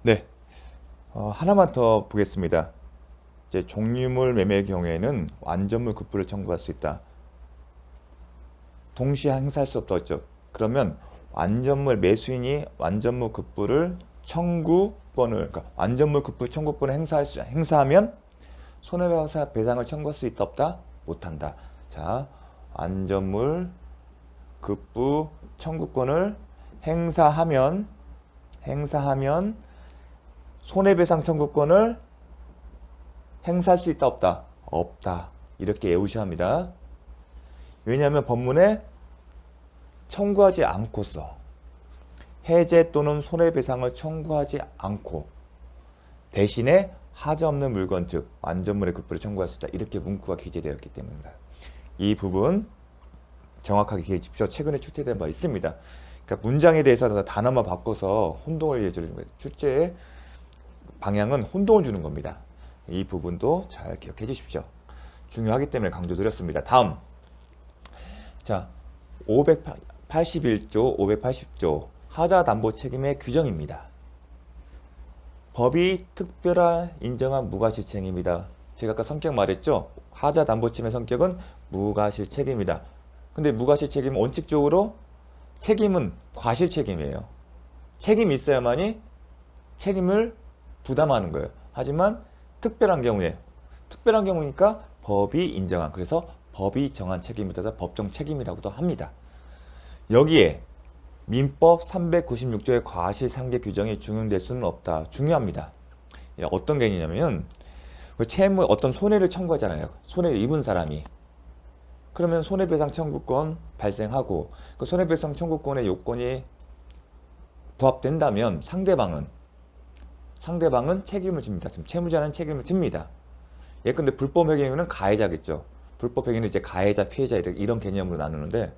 네, 하나만 더 보겠습니다. 이제 종류물 매매의 경우에는 완전물 급부를 청구할 수 있다. 동시에 행사할 수 없죠. 그러면 완전물 매수인이 완전물 급부를 청구권을, 그러니까 완전물 급부 청구권을 행사하면 손해배상을 청구할 수 있다 없다? 못한다. 자, 완전물 급부 청구권을 행사하면 손해배상 청구권을 행사할 수 있다 없다? 없다. 이렇게 외우셔야 합니다. 왜냐하면 법문에 청구하지 않고서 해제 또는 손해배상을 청구하지 않고 대신에 하자 없는 물건 즉 완전물의 급부를 청구할 수 있다. 이렇게 문구가 기재되었기 때문입니다. 이 부분 정확하게 기억해 주십시오. 최근에 출제된 바 있습니다. 그러니까 문장에 대해서 단어만 바꿔서 혼동을 예주는 거예요. 출제의 방향은 혼동을 주는 겁니다. 이 부분도 잘 기억해 주십시오. 중요하기 때문에 강조드렸습니다. 다음, 자, 581조, 580조 하자 담보 책임의 규정입니다. 법이 특별한 인정한 무과실책임이다. 제가 아까 성격 말했죠? 하자 담보 책임의 성격은 무과실책임이다. 근데 무과실책임은 원칙적으로 책임은 과실책임이에요. 책임이 있어야만이 책임을 부담하는 거예요. 하지만 특별한 경우니까 법이 인정한, 그래서 법이 정한 책임이 따라 법정 책임이라고도 합니다. 여기에 민법 396조의 과실상계 규정이 준용될 수는 없다. 중요합니다. 어떤 개념이냐면 채무 어떤 손해를 청구하잖아요. 손해를 입은 사람이. 그러면 손해배상 청구권 발생하고 그 손해배상 청구권의 요건이 부합된다면 상대방은 책임을 집니다. 지금 채무자는 책임을 집니다. 예컨대 불법행위의 경우는 가해자겠죠. 불법행위는 이제 가해자, 피해자 이런 개념으로 나누는데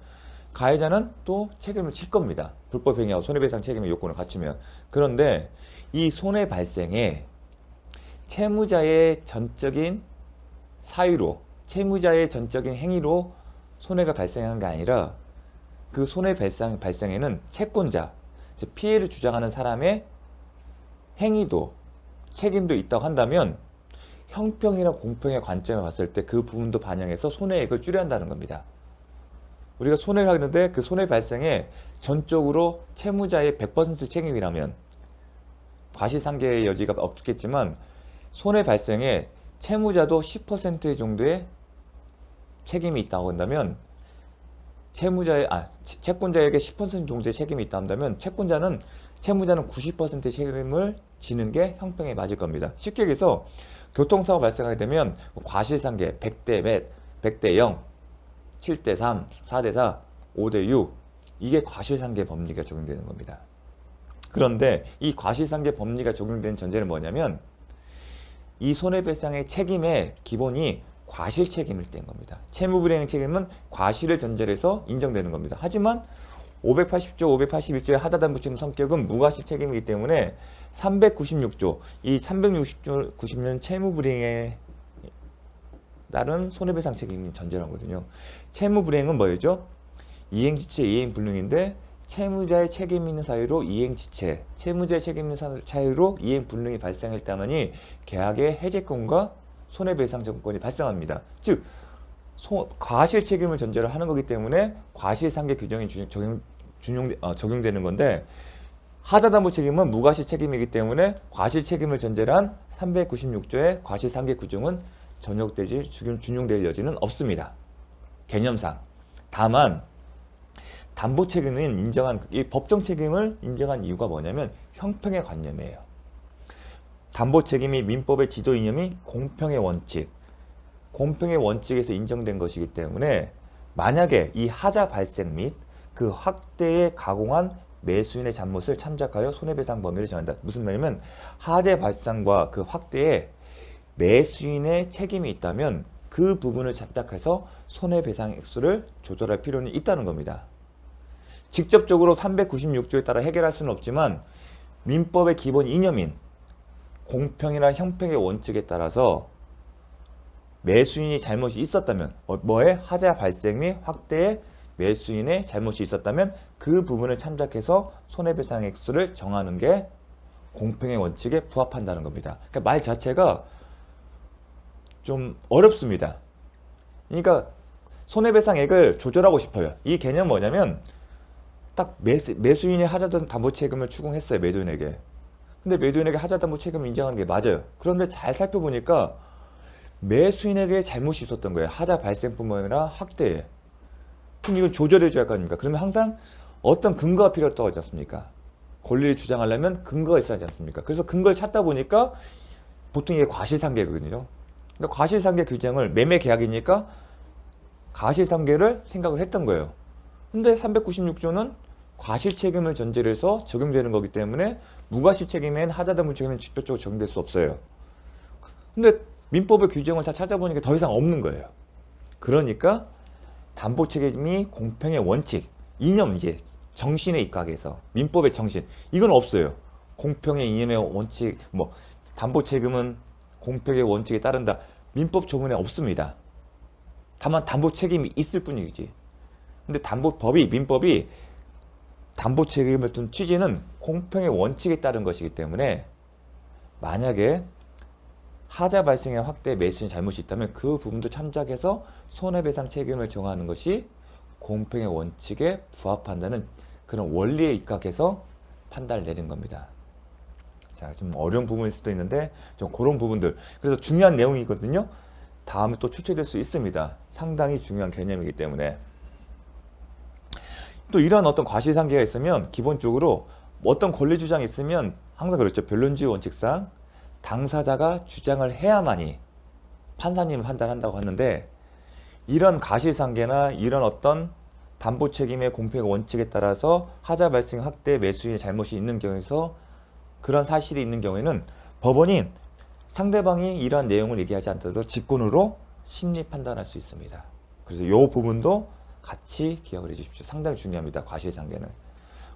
가해자는 또 책임을 질 겁니다. 불법행위하고 손해배상 책임의 요건을 갖추면. 그런데 이 손해 발생에 채무자의 전적인 사유로, 채무자의 전적인 행위로 손해가 발생한 게 아니라 그 손해 발생에는 채권자, 즉 피해를 주장하는 사람의 행위도 책임도 있다고 한다면 형평이나 공평의 관점을 봤을 때 그 부분도 반영해서 손해액을 줄여야 한다는 겁니다. 우리가 손해를 하는데 그 손해 발생에 전적으로 채무자의 100% 책임이라면 과실상계의 여지가 없겠지만 손해 발생에 채무자도 10% 정도의 책임이 있다고 한다면 채권자에게 10% 정도의 책임이 있다 한다면 채무자는 90%의 책임을 지는 게 형평에 맞을 겁니다. 쉽게 얘기해서 교통사고 발생하게 되면 과실상계 100대 몇, 100대 0, 7대 3, 4대 4, 5대 6 이게 과실상계 법리가 적용되는 겁니다. 그런데 이 과실상계 법리가 적용되는 전제는 뭐냐면 이 손해배상의 책임의 기본이 과실 책임일 때인 겁니다. 채무불이행 책임은 과실을 전제로 해서 인정되는 겁니다. 하지만 580조, 581조의 하자담보책임 성격은 무과실 책임이기 때문에 396조, 이 390년 채무불이행에 따른 손해배상 책임이 전제라는 거거든요. 채무불이행은 뭐였죠? 이행지체, 이행불능인데 채무자의 책임 있는 사유로 이행지체, 채무자의 책임 있는 사유로 이행불능이 발생했다면이 계약의 해제권과 손해배상청구권이 발생합니다. 즉 과실 책임을 전제로 하는 거기 때문에 과실상계 규정이 적용되는 건데 하자담보 책임은 무과실 책임이기 때문에 과실 책임을 전제로 한 396조의 과실상계 규정은 준용될 여지는 없습니다. 개념상. 다만 담보 책임은 이 법정 책임을 인정한 이유가 뭐냐면 형평의 관념이에요. 담보 책임이 민법의 지도 이념이 공평의 원칙에서 인정된 것이기 때문에 만약에 이 하자 발생 및 그 확대에 가공한 매수인의 잘못을 참작하여 손해배상 범위를 정한다. 무슨 말이냐면 하자 발생과 그 확대에 매수인의 책임이 있다면 그 부분을 참작해서 손해배상 액수를 조절할 필요는 있다는 겁니다. 직접적으로 396조에 따라 해결할 수는 없지만 민법의 기본 이념인 공평이나 형평의 원칙에 따라서 매수인이 잘못이 있었다면 하자 발생 및 확대에 매수인의 잘못이 있었다면 그 부분을 참작해서 손해배상 액수를 정하는 게 공평의 원칙에 부합한다는 겁니다. 그러니까 말 자체가 좀 어렵습니다. 그러니까 손해배상액을 조절하고 싶어요. 이 개념은 뭐냐면 딱 매수인이 하자담보 책임을 추궁했어요. 매도인에게. 근데 매도인에게 하자담보 책임을 인정하는 게 맞아요. 그런데 잘 살펴보니까 매수인에게 잘못이 있었던 거예요. 하자 발생뿐만 아니라 확대에. 그럼 이건 조절해줘야 할 거 아닙니까? 그러면 항상 어떤 근거가 필요하다고 하지 않습니까? 권리를 주장하려면 근거가 있어야 하지 않습니까? 그래서 근거를 찾다 보니까 보통 이게 과실상계거든요. 그러니까 과실상계 규정을 매매 계약이니까 과실상계를 생각을 했던 거예요. 근데 396조는 과실 책임을 전제로 해서 적용되는 거기 때문에 무과실 책임엔 하자담보 책임은 직접적으로 적용될 수 없어요. 근데 민법의 규정을 다 찾아보니까 더 이상 없는 거예요. 그러니까 담보 책임이 공평의 원칙, 이념 이제 정신에 입각해서 민법의 정신 이건 없어요. 공평의 이념의 원칙, 뭐 담보 책임은 공평의 원칙에 따른다. 민법 조문에 없습니다. 다만 담보 책임이 있을 뿐이지. 근데 민법이 담보 책임을 둔 취지는 공평의 원칙에 따른 것이기 때문에 만약에 하자 발생의 확대 매수인 잘못이 있다면 그 부분도 참작해서 손해배상 책임을 정하는 것이 공평의 원칙에 부합한다는 그런 원리에 입각해서 판단을 내린 겁니다. 자, 좀 어려운 부분일 수도 있는데 좀 그런 부분들. 그래서 중요한 내용이거든요. 다음에 또 출제될 수 있습니다. 상당히 중요한 개념이기 때문에. 또 이런 어떤 과실상계가 있으면 기본적으로 어떤 권리 주장이 있으면 항상 그렇죠. 변론주의 원칙상 당사자가 주장을 해야만이 판사님은 판단한다고 하는데 이런 과실상계나 이런 어떤 담보 책임의 공평의 원칙에 따라서 하자 발생 확대 매수인의 잘못이 있는 경우에서 그런 사실이 있는 경우에는 법원이 상대방이 이러한 내용을 얘기하지 않더라도 직권으로 심리 판단할 수 있습니다. 그래서 이 부분도 같이 기억을 해 주십시오. 상당히 중요합니다. 과실상계는.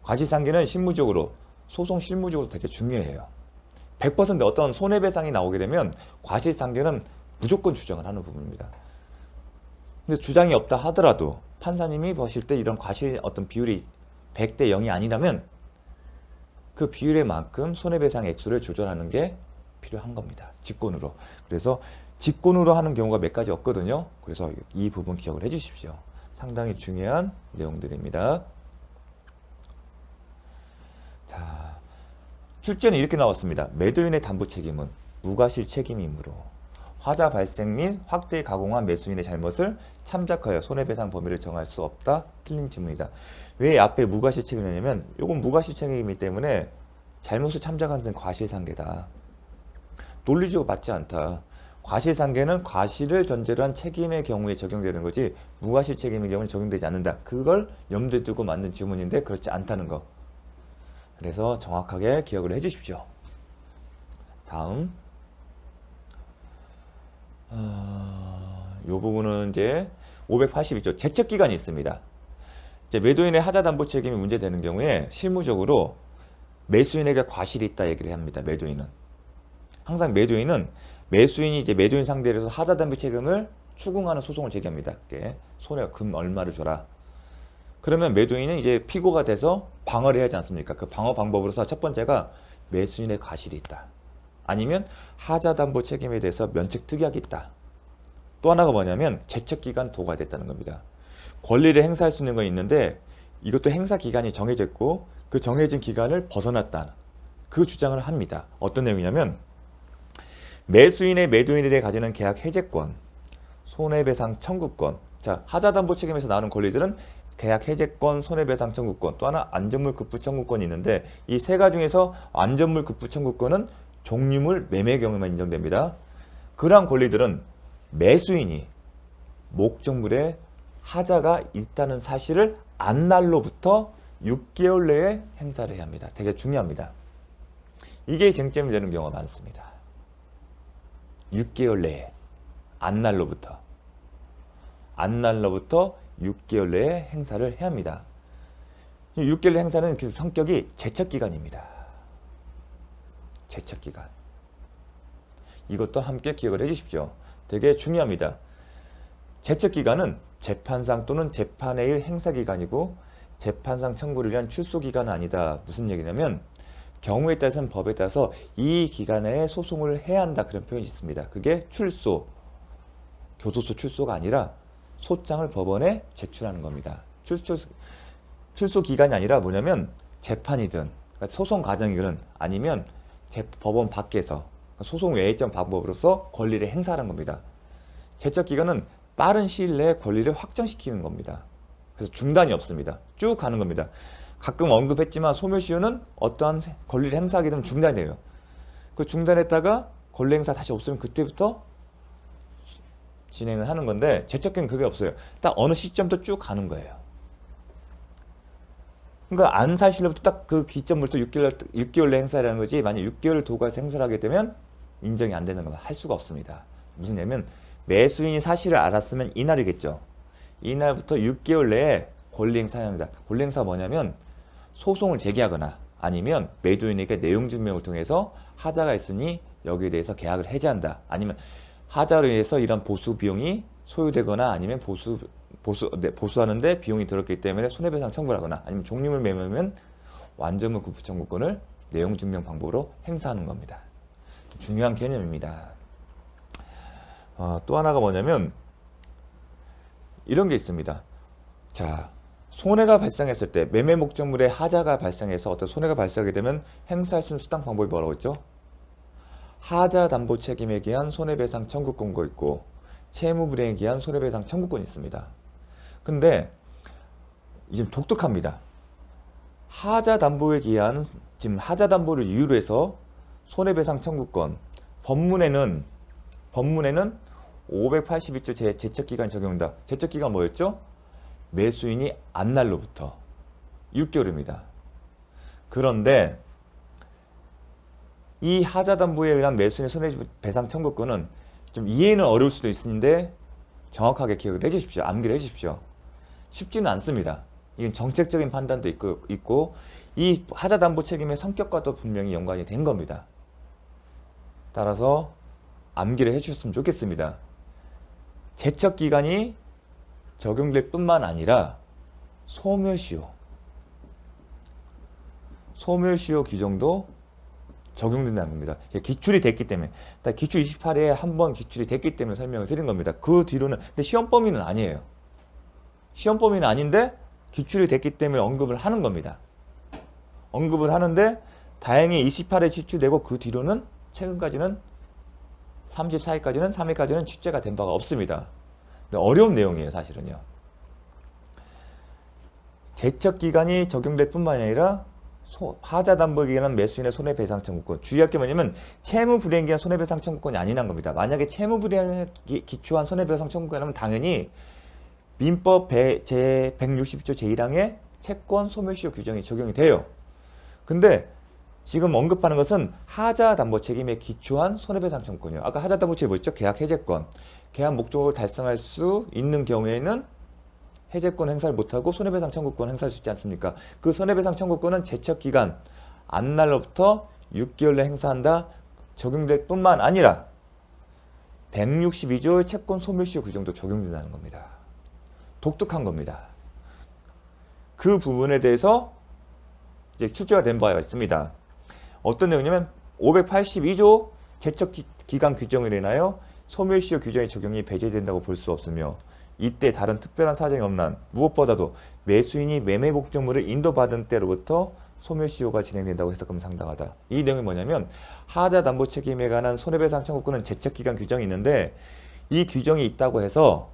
과실상계는 실무적으로 소송 실무적으로 되게 중요해요. 100% 어떤 손해배상이 나오게 되면 과실상계는 무조건 주장을 하는 부분입니다. 근데 주장이 없다 하더라도 판사님이 보실 때 이런 과실 어떤 비율이 100대 0이 아니라면 그 비율에 만큼 손해배상 액수를 조절하는 게 필요한 겁니다. 직권으로. 그래서 직권으로 하는 경우가 몇 가지 없거든요. 그래서 이 부분 기억을 해 주십시오. 상당히 중요한 내용들입니다. 자, 출제는 이렇게 나왔습니다. 매도인의 담보 책임은 무과실 책임이므로 하자 발생 및 확대 가공한 매수인의 잘못을 참작하여 손해배상 범위를 정할 수 없다. 틀린 질문이다. 왜 앞에 무과실 책임이냐면 이건 무과실 책임이기 때문에 잘못을 참작한 데는 과실상계다. 논리적으로 맞지 않다. 과실상계는 과실을 전제로 한 책임의 경우에 적용되는 거지 무과실 책임의 경우는 적용되지 않는다. 그걸 염두에 두고 만든 질문인데 그렇지 않다는 거. 그래서 정확하게 기억을 해 주십시오. 다음 이 부분은 이제 582조 제척기간이 있습니다. 이제 매도인의 하자담보 책임이 문제되는 경우에 실무적으로 매수인에게 과실이 있다 얘기를 합니다. 매도인은 항상 매수인이 이제 매도인 상대로 해서 하자담보 책임을 추궁하는 소송을 제기합니다. 손해 금 얼마를 줘라. 그러면 매도인은 이제 피고가 돼서 방어를 해야 하지 않습니까? 그 방어 방법으로서 첫 번째가 매수인의 과실이 있다. 아니면 하자담보 책임에 대해서 면책특약이 있다. 또 하나가 뭐냐면 제척기간 도가 됐다는 겁니다. 권리를 행사할 수 있는 건 있는데 이것도 행사 기간이 정해져 있고 그 정해진 기간을 벗어났다. 그 주장을 합니다. 어떤 내용이냐면 매수인의 매도인에 대해 가지는 계약 해제권, 손해배상 청구권. 자, 하자담보 책임에서 나오는 권리들은 계약 해제권, 손해배상 청구권, 또 하나 안전물 급부 청구권이 있는데 이 세 가지 중에서 안전물 급부 청구권은 종류물 매매 경우에만 인정됩니다. 그러한 권리들은 매수인이 목적물에 하자가 있다는 사실을 안 날로부터 6개월 내에 행사를 해야 합니다. 되게 중요합니다. 이게 쟁점이 되는 경우가 많습니다. 6개월 내에 안 날로부터 6개월 내에 행사를 해야 합니다. 6개월 행사는 그 성격이 제척기간입니다. 제척기간. 이것도 함께 기억을 해 주십시오. 되게 중요합니다. 제척기간은 재판상 또는 재판의 행사기간이고 재판상 청구를 위한 출소기간은 아니다. 무슨 얘기냐면 경우에 따라서는 법에 따라서 이 기간에 소송을 해야 한다 그런 표현이 있습니다. 그게 출소, 교도소 출소가 아니라 소장을 법원에 제출하는 겁니다. 출소 기간이 아니라 뭐냐면 재판이든 그러니까 소송 과정이든 아니면 법원 밖에서 소송 외의점 방법으로서 권리를 행사하는 겁니다. 제척 기간은 빠른 시일 내에 권리를 확정시키는 겁니다. 그래서 중단이 없습니다. 쭉 가는 겁니다. 가끔 언급했지만 소멸시효는 어떠한 권리를 행사하게 되면 중단돼요. 그 중단했다가 권리 행사 다시 없으면 그때부터 진행을 하는 건데 제척기는 그게 없어요. 딱 어느 시점부터 쭉 가는 거예요. 그러니까 안 사실로부터 딱 그 기점부터 6개월 내 행사라는 거지. 만약 6개월 도과해서 행사를 하게 되면 인정이 안 되는 건 할 수가 없습니다. 무슨 얘기냐면 매수인이 사실을 알았으면 이날이겠죠. 이날부터 6개월 내에 권리 행사를 합니다. 권리 행사가 뭐냐면 소송을 제기하거나 아니면 매도인에게 내용 증명을 통해서 하자가 있으니 여기에 대해서 계약을 해지한다. 아니면 하자로 인해서 이런 보수 비용이 소요되거나 아니면 보수하는데 비용이 들었기 때문에 손해배상 청구를 하거나 아니면 종류를 매매하면 완전물 구부 청구권을 내용 증명 방법으로 행사하는 겁니다. 중요한 개념입니다. 또 하나가 뭐냐면 이런 게 있습니다. 자, 손해가 발생했을 때 매매 목적물에 하자가 발생해서 어떤 손해가 발생하게 되면 행사할 수 있는 수당 방법이 뭐라고 했죠? 하자 담보 책임에 기한 손해배상 청구권도 있고 채무 불이행에 기한 손해배상 청구권이 있습니다. 근데 이제 독특합니다. 하자 담보에 기한 지금 하자 담보를 이유로 해서 손해배상 청구권 법문에는 582조 제척기간이 적용된다. 제척기간 뭐였죠? 매수인이 안 날로부터 6개월입니다. 그런데 이 하자담보에 의한 매수인의 손해배상 청구권은 좀 이해는 어려울 수도 있는데 정확하게 기억을 해주십시오. 암기를 해주십시오. 쉽지는 않습니다. 이건 정책적인 판단도 있고 이 하자담보 책임의 성격과도 분명히 연관이 된 겁니다. 따라서 암기를 해주셨으면 좋겠습니다. 제척기간이 적용될 뿐만 아니라 소멸시효 규정도 적용된다는 겁니다. 기출이 됐기 때문에 기출 28회에 한번 기출이 됐기 때문에 설명을 드린 겁니다. 그 뒤로는 근데 시험 범위는 아니에요. 시험 범위는 아닌데 기출이 됐기 때문에 언급을 하는 겁니다. 언급을 하는데 다행히 28회 기출되고 그 뒤로는 최근까지는 34회까지는 3회까지는 취재가 된 바가 없습니다. 근데 어려운 내용이에요, 사실은요. 제척기간이 적용될 뿐만 아니라 하자담보에 기한 매수인의 손해배상 청구권. 주의할 게 뭐냐면 채무불이행에 기한 손해배상 청구권이 아니란 겁니다. 만약에 채무불이행에 기초한 손해배상 청구권이라면 당연히 민법 제 160조 제1항의 채권 소멸시효 규정이 적용이 돼요. 근데 지금 언급하는 것은 하자담보 책임에 기초한 손해배상 청구권이에요. 아까 하자담보 책임 뭐 있죠? 계약 해제권. 계약 목적을 달성할 수 있는 경우에는 해제권 행사를 못하고 손해배상 청구권 행사할 수 있지 않습니까? 그 손해배상 청구권은 제척기간 안날로부터 6개월 내 행사한다 적용될 뿐만 아니라 162조의 채권 소멸시효 규정도 적용된다는 겁니다. 독특한 겁니다. 그 부분에 대해서 이제 출제가 된 바가 있습니다. 어떤 내용이냐면 582조 제척기간 규정을 인하여 소멸시효 규정의 적용이 배제된다고 볼 수 없으며 이때 다른 특별한 사정이 없는 한 무엇보다도 매수인이 매매 목적물을 인도받은 때로부터 소멸시효가 진행된다고 해석하면 상당하다. 이 내용이 뭐냐면 하자담보 책임에 관한 손해배상 청구권은 제척기간 규정이 있는데 이 규정이 있다고 해서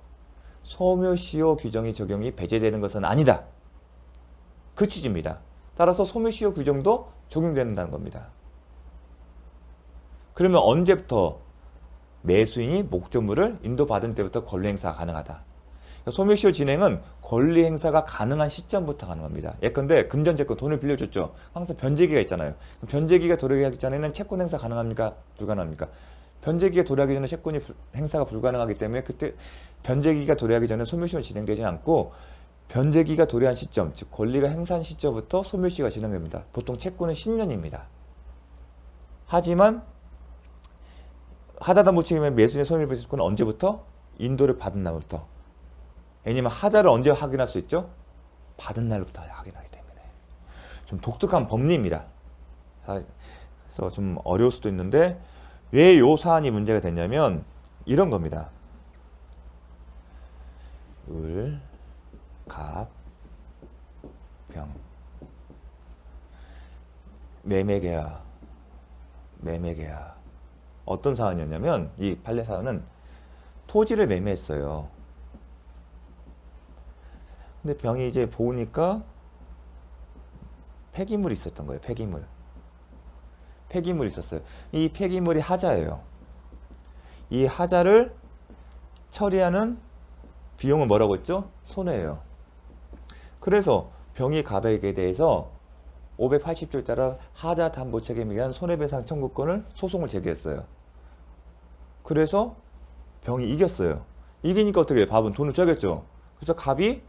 소멸시효 규정이 적용이 배제되는 것은 아니다. 그 취지입니다. 따라서 소멸시효 규정도 적용된다는 겁니다. 그러면 언제부터 매수인이 목적물을 인도받은 때부터 권리 행사가 가능하다. 소멸시효 진행은 권리 행사가 가능한 시점부터 가능합니다. 예컨대 금전채권 돈을 빌려줬죠. 항상 변제기가 있잖아요. 변제기가 도래하기 전에는 채권 행사 가능합니까? 불가능합니까? 변제기가 도래하기 전에 채권이 행사가 불가능하기 때문에 그때 변제기가 도래하기 전에 소멸시효는 진행되지 않고 변제기가 도래한 시점, 즉 권리가 행사한 시점부터 소멸시효가 진행됩니다. 보통 채권은 10년입니다. 하지만 하자담보 책임의 매수인의 손해배상권은 언제부터? 인도를 받은 날부터. 왜냐면 하자를 언제 확인할 수 있죠? 받은 날부터 확인하기 때문에. 좀 독특한 법리입니다. 그래서 좀 어려울 수도 있는데 왜 요 사안이 문제가 됐냐면 이런 겁니다. 을, 갑, 병. 매매계약. 어떤 사안이었냐면 이 판례 사안은 토지를 매매했어요. 근데 병이 이제 보니까 폐기물이 있었던 거예요. 폐기물이 있었어요. 이 폐기물이 하자예요. 이 하자를 처리하는 비용은 뭐라고 했죠? 손해예요. 그래서 병이 갑에게 대해서 580조에 따라 하자 담보 책임에 의한 손해배상 청구권을 소송을 제기했어요. 그래서 병이 이겼어요. 이기니까 어떻게 해요? 밥은 돈을 줘야겠죠. 그래서 갑이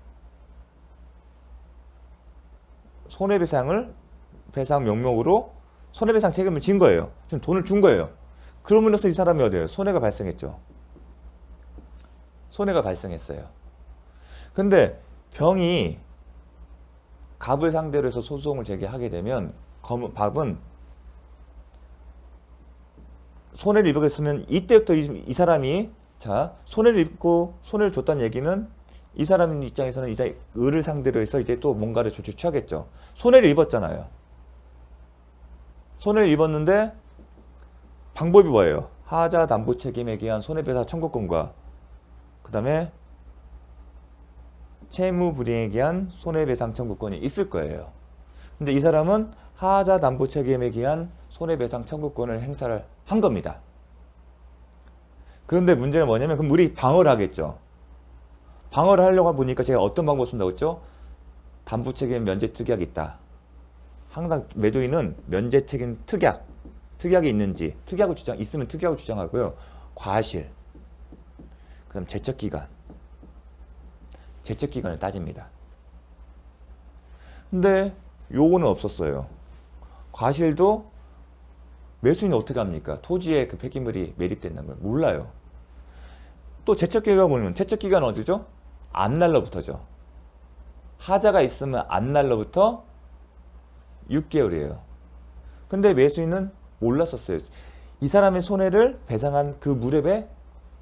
배상 명목으로 손해배상 책임을 진 거예요. 지금 돈을 준 거예요. 그러면서 이 사람이 어디예요? 손해가 발생했죠. 손해가 발생했어요. 근데 병이 갑을 상대로 해서 소송을 제기하게 되면 밥은 손해를 입었으면 이때부터 이 사람이 손해를 입고 손해를 줬다는 얘기는 이 사람 입장에서는 이제 을을 상대로 해서 이제 또 뭔가를 조치 취하겠죠. 손해를 입었잖아요. 손해를 입었는데 방법이 뭐예요? 하자 담보 책임에 의한 손해배상 청구권과 그 다음에 채무 불이행에 의한 손해배상 청구권이 있을 거예요. 근데 이 사람은 하자 담보 책임에 의한 손해배상 청구권을 행사를 한 겁니다. 그런데 문제는 뭐냐면 그럼 우리 방어를 하겠죠. 방어를 하려고 보니까 제가 어떤 방법을 쓴다고 했죠? 담보 책임 면제 특약이 있다. 항상 매도인은 면제 책임 특약이 있는지 있으면 특약을 주장하고요. 과실, 그다음 제척기간을 따집니다. 근데 요거는 없었어요. 과실도 매수인이 어떻게 합니까? 토지에 그 폐기물이 매립된다는 걸 몰라요. 또 제척기간 보면 제척기간은 어디죠? 안날로부터죠. 하자가 있으면 안날로부터 6개월이에요. 근데 매수인은 몰랐었어요. 이 사람의 손해를 배상한 그 무렵에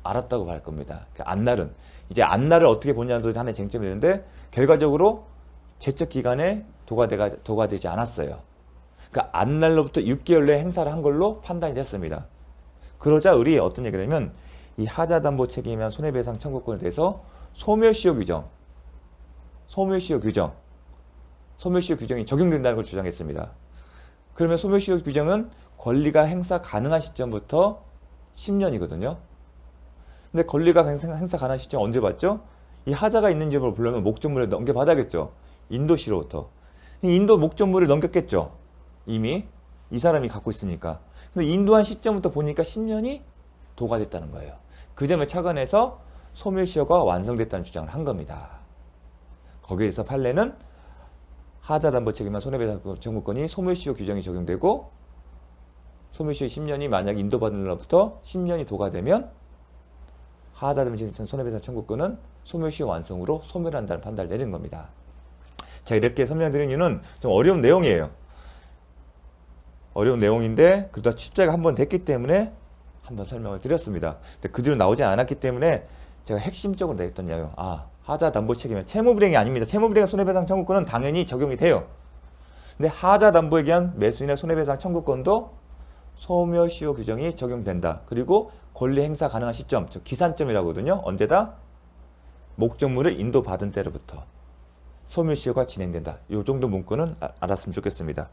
알았다고 할 겁니다. 안날은 이제 안날을 어떻게 보냐도 하나의 쟁점이 있는데 결과적으로 제척 기간에 도과되지 않았어요. 그러니까 안날로부터 6개월 내에 행사를 한 걸로 판단이 됐습니다. 그러자 을이 어떤 얘기를 하냐면 이 하자 담보 책임에 의한 손해배상 청구권에 대해서 소멸시효 규정이 적용된다는 걸 주장했습니다. 그러면 소멸시효 규정은 권리가 행사 가능한 시점부터 10년이거든요. 근데 권리가 행사 가능한 시점 언제 봤죠? 이 하자가 있는 지역을 보려면 목적물을 넘겨받아야겠죠. 인도시로부터. 인도 목적물을 넘겼겠죠. 이미 이 사람이 갖고 있으니까. 근데 인도한 시점부터 보니까 10년이 도과됐다는 거예요. 그 점에 착안해서 소멸시효가 완성됐다는 주장을 한 겁니다. 거기에서 판례는 하자 담보 책임만 손해배상 청구권이 소멸시효 규정이 적용되고 소멸시효 10년이 만약 인도받은 날로부터 10년이 도과되면 하자 담보 책임 손해배상 청구권은 소멸시효 완성으로 소멸한다는 판단을 내린 겁니다. 자, 이렇게 설명드린 이유는 좀 어려운 내용이에요. 어려운 내용인데 그래도 출제가 한번 됐기 때문에 한번 설명을 드렸습니다. 근데 그 뒤로 나오지 않았기 때문에 제가 핵심적으로 냈던 이야기요. 하자 담보 책임은 채무불이행이 아닙니다. 채무불이행 손해배상 청구권은 당연히 적용이 돼요. 근데 하자 담보에 의한 매수인의 손해배상 청구권도 소멸시효 규정이 적용된다. 그리고 권리 행사 가능한 시점, 즉 기산점이라고 하거든요. 언제다? 목적물을 인도받은 때로부터 소멸시효가 진행된다. 이 정도 문구는 알았으면 좋겠습니다.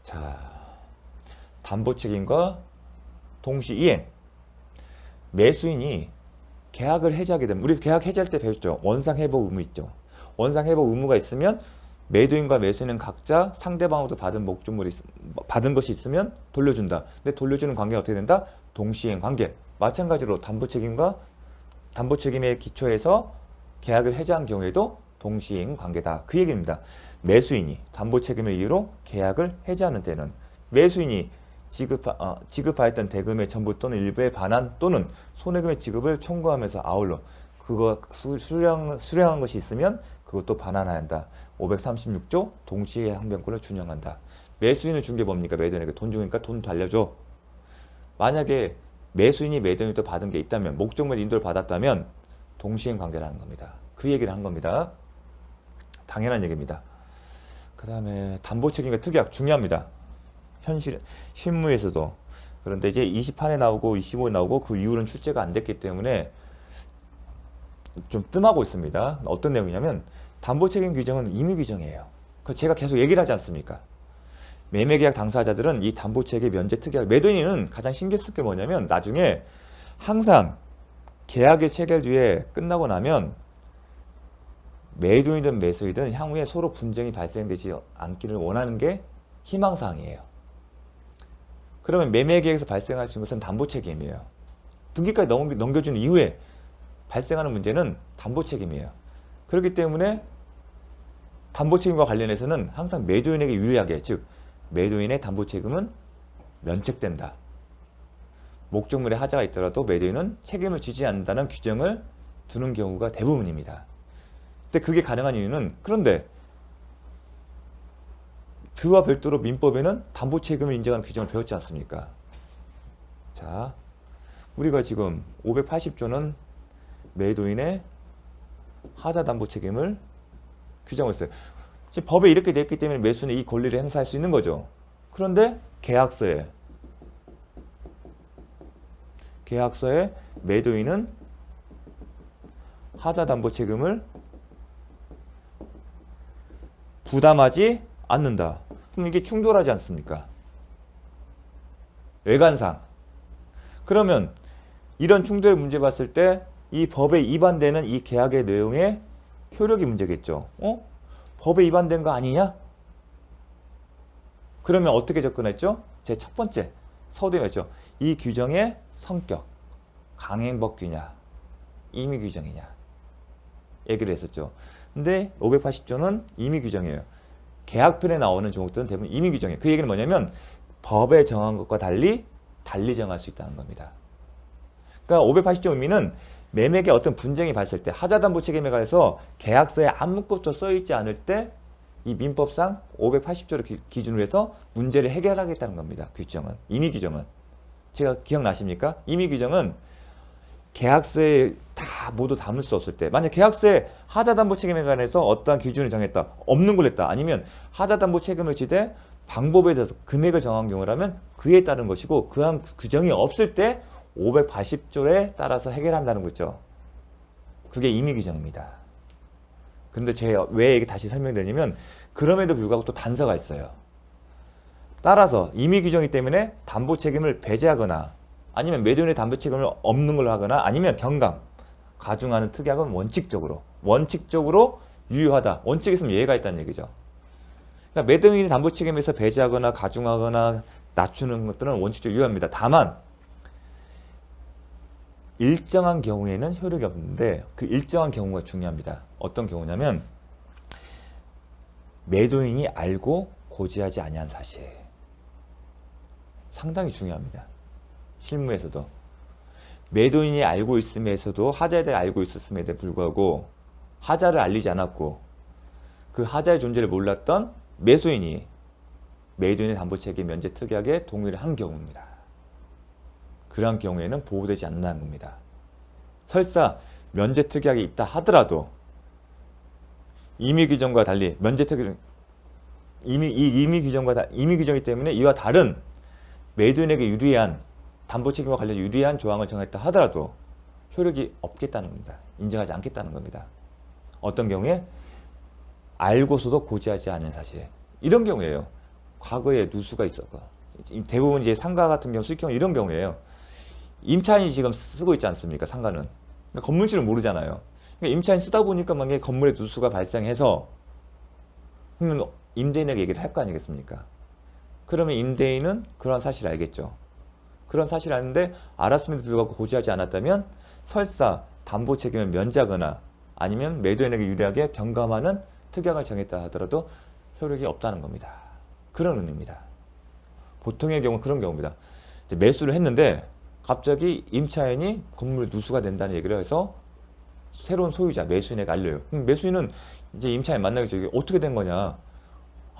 자, 담보 책임과 동시 이행. 매수인이 계약을 해지하게 되면 우리 계약 해지할 때 배웠죠. 원상 회복 의무 있죠. 원상 회복 의무가 있으면 매도인과 매수인은 각자 상대방으로부터 받은 것이 있으면 돌려준다. 근데 돌려주는 관계가 어떻게 된다? 동시행 관계. 마찬가지로 담보 책임의 기초에서 계약을 해지한 경우에도 동시행 관계다. 그 얘기입니다. 매수인이 담보 책임의 이유로 계약을 해지하는 때는 매수인이 지급하였던 대금의 전부 또는 일부에 반환 또는 손해금의 지급을 청구하면서 아울러 그거 수령한 것이 있으면 그것도 반환해야 한다. 536조 동시에 항변권을 준용한다. 매수인을 준 게 뭡니까? 매도인에게 돈 주니까 돈 달려줘. 만약에 매수인이 매도인도 받은 게 있다면, 목적물 인도를 받았다면 동시행 관계라는 겁니다. 그 얘기를 한 겁니다. 당연한 얘기입니다. 그 다음에 담보책임과 특약 중요합니다. 현실 실무에서도. 그런데 이제 28에 나오고 25에 나오고 그 이후로는 출제가 안 됐기 때문에 좀 뜸하고 있습니다. 어떤 내용이냐면 담보책임 규정은 임의 규정이에요. 그 제가 계속 얘기를 하지 않습니까? 매매계약 당사자들은 이 담보책임 면제 특약, 매도인은 가장 신경 쓸 게 뭐냐면 나중에 항상 계약의 체결 뒤에 끝나고 나면 매도인이든 매수이든 향후에 서로 분쟁이 발생되지 않기를 원하는 게 희망사항이에요. 그러면 매매계약에서 발생할 수 있는 것은 담보책임이에요. 등기까지 넘겨준 이후에 발생하는 문제는 담보책임이에요. 그렇기 때문에 담보책임과 관련해서는 항상 매도인에게 유리하게, 즉 매도인의 담보책임은 면책된다. 목적물에 하자가 있더라도 매도인은 책임을 지지 않는다는 규정을 두는 경우가 대부분입니다. 근데 그게 가능한 이유는, 그런데 그와 별도로 민법에는 담보책임을 인정하는 규정을 배웠지 않습니까? 자, 우리가 지금 580조는 매도인의 하자 담보책임을 규정했어요. 지금 법에 이렇게 되어 있기 때문에 매수인이 이 권리를 행사할 수 있는 거죠. 그런데 계약서에 매도인은 하자 담보 책임을 부담하지 않는다. 그럼 이게 충돌하지 않습니까? 외관상. 그러면 이런 충돌의 문제 봤을 때 이 법에 위반되는 이 계약의 내용의 효력이 문제겠죠. 법에 위반된 거 아니냐? 그러면 어떻게 접근했죠? 제 첫 번째 서두에 했죠. 이 규정의 성격, 강행법규냐, 임의 규정이냐 얘기를 했었죠. 근데 580조는 임의 규정이에요. 계약편에 나오는 종목들은 대부분 임의 규정이에요. 그 얘기는 뭐냐면 법에 정한 것과 달리 정할 수 있다는 겁니다. 그러니까 580조 의미는 매매계 어떤 분쟁이 발생 때 하자담보 책임에 관해서 계약서에 아무것도 써있지 않을 때 이 민법상 580조를 기준으로 해서 문제를 해결하겠다는 겁니다. 규정은. 임의 규정은. 제가 기억나십니까? 임의 규정은 계약서에 다 모두 담을 수 없을 때, 만약 계약서에 하자담보 책임에 관해서 어떠한 기준을 정했다, 없는 걸 했다, 아니면 하자담보 책임을 지되 방법에 대해서 금액을 정한 경우라면 그에 따른 것이고, 그한 규정이 없을 때 580조에 따라서 해결한다는 거죠. 그게 임의 규정입니다. 그런데 제가 왜 이게 다시 설명드리냐면, 그럼에도 불구하고 또 단서가 있어요. 따라서 임의 규정이기 때문에 담보 책임을 배제하거나, 아니면 매도인의 담보 책임을 없는 걸로 하거나, 아니면 경감, 가중하는 특약은 원칙적으로 유효하다. 원칙에 있으면 예외가 있다는 얘기죠. 그러니까 매도인의 담보 책임에서 배제하거나 가중하거나 낮추는 것들은 원칙적으로 유효합니다. 다만 일정한 경우에는 효력이 없는데, 그 일정한 경우가 중요합니다. 어떤 경우냐면 매도인이 알고 고지하지 아니한 사실. 상당히 중요합니다. 실무에서도 매도인이 알고 있음에서도, 하자에 대해 알고 있었음에도 불구하고 하자를 알리지 않았고 그 하자의 존재를 몰랐던 매수인이 매도인의 담보책임 면제 특약에 동의를 한 경우입니다. 그러한 경우에는 보호되지 않는다는 겁니다. 설사 면제 특약이 있다 하더라도 임의 규정과 달리 면제 특약, 임의 규정이기 때문에 이와 다른 매도인에게 유리한 담보 책임과 관련해서 유리한 조항을 정했다 하더라도 효력이 없겠다는 겁니다. 인정하지 않겠다는 겁니다. 어떤 경우에 알고서도 고지하지 않은 사실. 이런 경우에요. 과거에 누수가 있었고, 대부분 이제 상가 같은 경우, 수익 경우 이런 경우에요. 임차인이 지금 쓰고 있지 않습니까? 상가는. 그러니까 건물주를 모르잖아요. 그러니까 임차인 쓰다 보니까 만약에 건물에 누수가 발생해서, 그러면 임대인에게 얘기를 할 거 아니겠습니까? 그러면 임대인은 그런 사실을 알겠죠. 그런 사실을 아는데 알았음에도 불구하고 고지하지 않았다면 설사 담보 책임을 면제하거나 아니면 매도인에게 유리하게 경감하는 특약을 정했다 하더라도 효력이 없다는 겁니다. 그런 의미입니다. 보통의 경우는 그런 경우입니다. 매수를 했는데 갑자기 임차인이 건물 누수가 된다는 얘기를 해서 새로운 소유자 매수인에게 알려요. 그럼 매수인은 이제 임차인 만나기 전에 어떻게 된 거냐,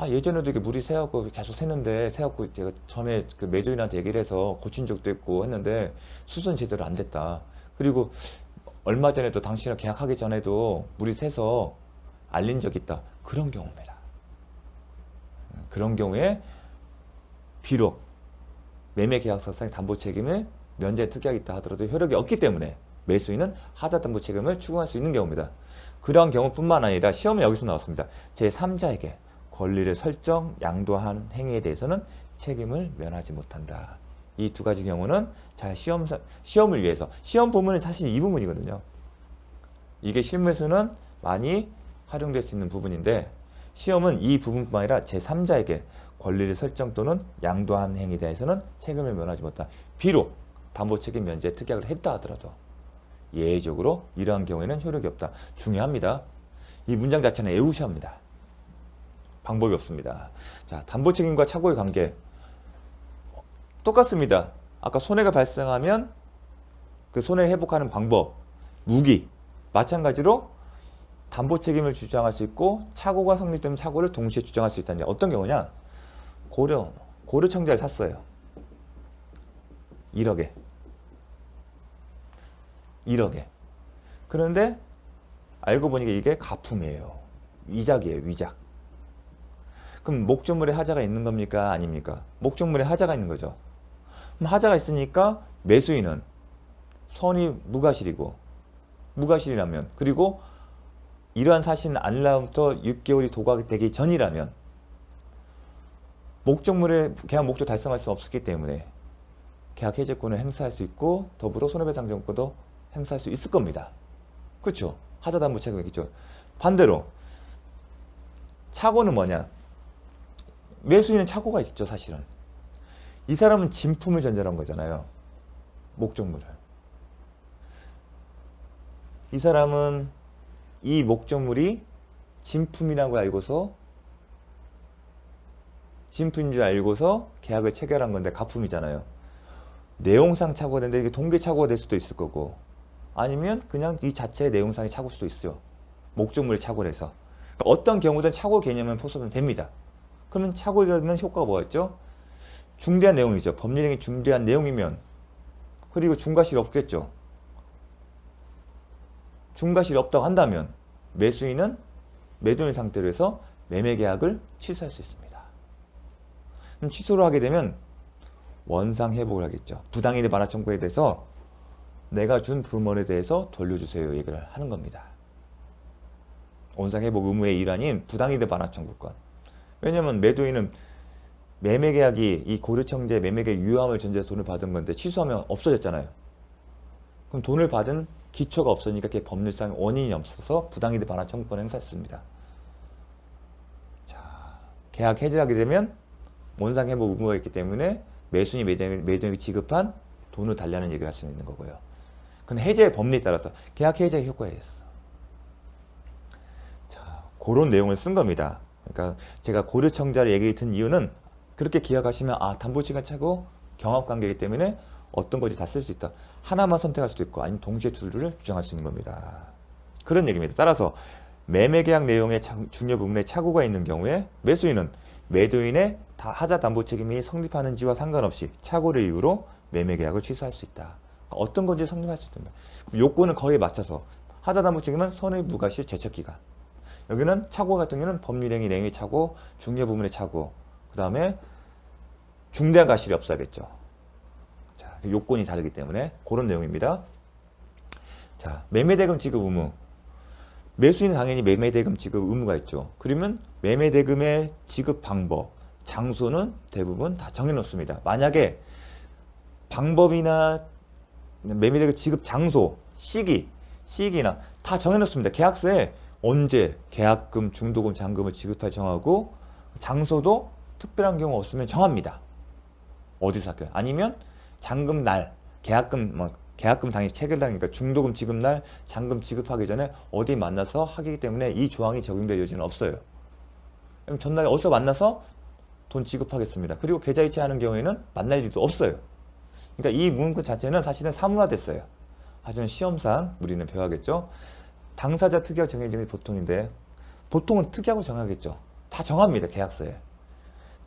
예전에도 이게 물이 새갖고 계속 샜는데 새갖고 제가 전에 그 매도인한테 얘기를 해서 고친 적도 있고 했는데 수선 제대로 안 됐다. 그리고 얼마 전에도 당신이랑 계약하기 전에도 물이 새서 알린 적 있다. 그런 경우입니다. 그런 경우에 비록 매매 계약서상 담보 책임을 면제 특약있다 하더라도 효력이 없기 때문에 매수인은 하자 담보 책임을 추궁할 수 있는 경우입니다. 그러한 경우뿐만 아니라 시험에 여기서 나왔습니다. 제3자에게 권리를 설정, 양도한 행위에 대해서는 책임을 면하지 못한다. 이 두 가지 경우는 잘 시험을 위해서, 시험 부문은 사실 이 부분이거든요. 이게 실무에서는 많이 활용될 수 있는 부분인데 시험은 이 부분뿐만 아니라 제3자에게 권리를 설정 또는 양도한 행위에 대해서는 책임을 면하지 못한다. 비록 담보 책임 면제 특약을 했다 하더라도 예외적으로 이러한 경우에는 효력이 없다. 중요합니다. 이 문장 자체는 애우셔합니다. 방법이 없습니다. 자, 담보 책임과 착오의 관계 똑같습니다. 아까 손해가 발생하면 그 손해를 회복하는 방법, 무기 마찬가지로 담보 책임을 주장할 수 있고 착오가 성립되면 착오를 동시에 주장할 수 있다는 게 어떤 경우냐? 고려 청자를 샀어요. 1억에. 그런데 알고 보니까 이게 가품이에요. 위작이에요. 위작. 그럼 목적물에 하자가 있는 겁니까? 아닙니까? 목적물에 하자가 있는 거죠. 그럼 하자가 있으니까 매수인은 선이 무과실이라면 그리고 이러한 사실은 알람부터 6개월이 도과되기 전이라면 목적물의 계약 목적 달성할 수 없었기 때문에 계약 해제권을 행사할 수 있고 더불어 손해배상정권도 행사할 수 있을 겁니다. 그렇죠? 하자담보 책임이겠죠. 반대로 착오는 뭐냐? 매수인은 착오가 있죠. 사실은 이 사람은 진품을 전제한 거잖아요. 목적물을. 이 사람은 이 목적물이 진품이라고 알고서 진품인 줄 알고서 계약을 체결한 건데 가품이잖아요. 내용상 착오가 되는데 이게 동계 착오가 될 수도 있을 거고 아니면 그냥 이 자체의 내용상의 착오일 수도 있어요. 목적물이 착오를 해서. 그러니까 어떤 경우든 착오 개념을 포섭하면 됩니다. 그러면 착오가 되는 효과가 뭐였죠? 중대한 내용이죠. 법률행위 중대한 내용이면 그리고 중과실이 없겠죠. 중과실이 없다고 한다면 매수인은 매도인 상태로 해서 매매계약을 취소할 수 있습니다. 그럼 취소를 하게 되면 원상회복을 하겠죠. 부당이득 반환 청구에 대해서 내가 준 부문에 대해서 돌려주세요 얘기를 하는 겁니다. 원상회복 의무의 일환인 부당이득 반환 청구권. 왜냐하면 매도인은 매매계약이 이 고려청재 매매계약 유효함을 전제해서 돈을 받은 건데 취소하면 없어졌잖아요. 그럼 돈을 받은 기초가 없으니까 그게 법률상 원인이 없어서 부당이득 반환 청구권을 행사했습니다. 자, 계약 해지하게 되면 원상회복 의무가 있기 때문에 매수인이 매도인에게 지급한 돈을 달라는 얘기를 할 수 있는 거고요. 그건 해제의 법리에 따라서 계약 해제의 효과에 있어서. 자, 그런 내용을 쓴 겁니다. 그러니까 제가 고려청자를 얘기 든 이유는 그렇게 기억하시면 담보치가 차고 경합관계이기 때문에 어떤 것이 다 쓸 수 있다. 하나만 선택할 수도 있고 아니면 동시에 둘을 주장할 수 있는 겁니다. 그런 얘기입니다. 따라서 매매계약 내용의 중요 부분에 착오가 있는 경우에 매수인은 매도인의 하자 담보 책임이 성립하는지와 상관없이 착오를 이유로 매매계약을 취소할 수 있다. 어떤 건지 성립할 수 있다. 요건을 거기에 맞춰서 하자 담보 책임은 선의 무과실 제척기간. 여기는 착오 같은 경우는 법률행위 내용의 착오, 중요 부분의 착오, 그 다음에 중대한 과실이 없어야겠죠. 자, 요건이 다르기 때문에 그런 내용입니다. 자, 매매대금 지급 의무. 매수인은 당연히 매매대금 지급 의무가 있죠. 그러면 매매대금의 지급 방법, 장소는 대부분 다 정해놓습니다. 만약에 방법이나 매매대금 지급 장소, 시기나 다 정해놓습니다. 계약서에 언제 계약금, 중도금, 잔금을 지급할 정하고 장소도 특별한 경우 없으면 정합니다. 어디서 할까요? 아니면 잔금 날, 계약금 당일 체결당이니까 중도금 지급 날, 잔금 지급하기 전에 어디 만나서 하기 때문에 이 조항이 적용될 여지는 없어요. 그럼 전날 어디서 만나서 돈 지급하겠습니다. 그리고 계좌이체하는 경우에는 만날 일도 없어요. 그러니까 이 문구 자체는 사실은 사문화됐어요. 하지만 시험상 우리는 배워야겠죠. 당사자 특약 정해진 게 보통인데 보통은 특약으로 정하겠죠. 다 정합니다. 계약서에.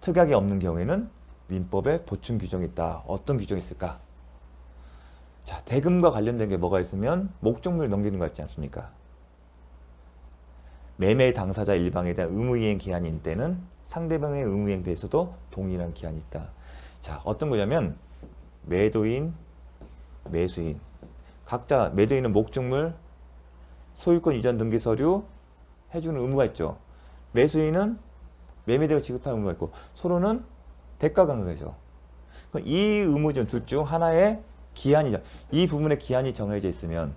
특약이 없는 경우에는 민법에 보충 규정이 있다. 어떤 규정이 있을까? 자, 대금과 관련된 게 뭐가 있으면 목적물 넘기는 거 있지 않습니까? 매매 당사자 일방에 대한 의무이행 기한이 있는 때는 상대방의 의무이행 대해서도 동일한 기한이 있다. 자, 어떤 거냐면 매도인, 매수인 각자 매도인은 목적물, 소유권 이전 등기 서류 해주는 의무가 있죠. 매수인은 매매대금 지급할 의무가 있고 서로는 대가 관계죠. 이 의무 중 둘 중 하나의 기한이죠. 이 부분에 기한이 정해져 있으면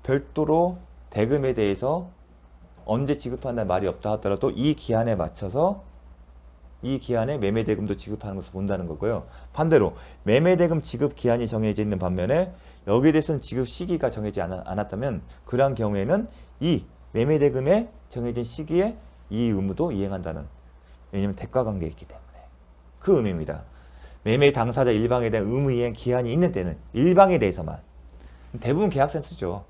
별도로 대금에 대해서 언제 지급한다는 말이 없다 하더라도 이 기한에 맞춰서 이 기한에 매매대금도 지급하는 것을 본다는 거고요. 반대로 매매대금 지급 기한이 정해져 있는 반면에 여기에 대해서는 지급 시기가 정해지지 않았다면 그러한 경우에는 이 매매대금에 정해진 시기에 이 의무도 이행한다는, 왜냐하면 대가관계에 있기 때문에 그 의미입니다. 매매 당사자 일방에 대한 의무 이행 기한이 있는 때는 일방에 대해서만, 대부분 계약서에 쓰죠.